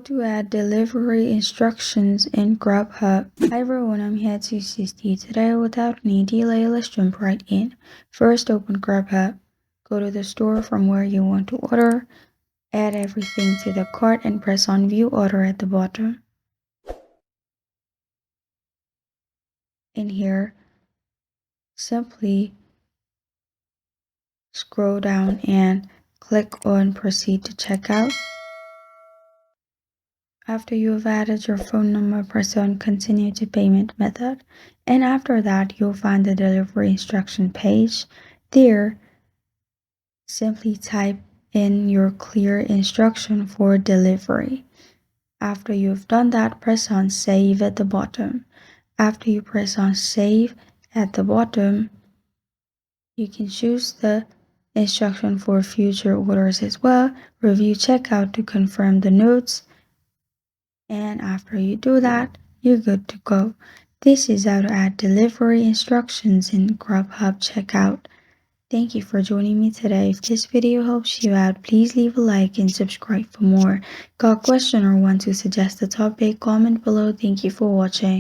to add delivery instructions in Grubhub. Hi everyone, I'm here to assist you today. Without any delay, let's jump right in. First, open Grubhub. Go to the store from where you want to order. Add everything to the cart and press on View Order at the bottom. In here, simply scroll down and click on Proceed to Checkout. After you have added your phone number, press on Continue to Payment Method. And after that, you'll find the delivery instruction page. There, simply type in your clear instruction for delivery. After you've done that, press on Save at the bottom. After you press on Save at the bottom, you can choose the instruction for future orders as well. Review checkout to confirm the notes. And after you do that, you're good to go. This is how to add delivery instructions in Grubhub Checkout. Thank you for joining me today. If this video helps you out, please leave a like and subscribe for more. Got a question or want to suggest a topic? Comment below. Thank you for watching.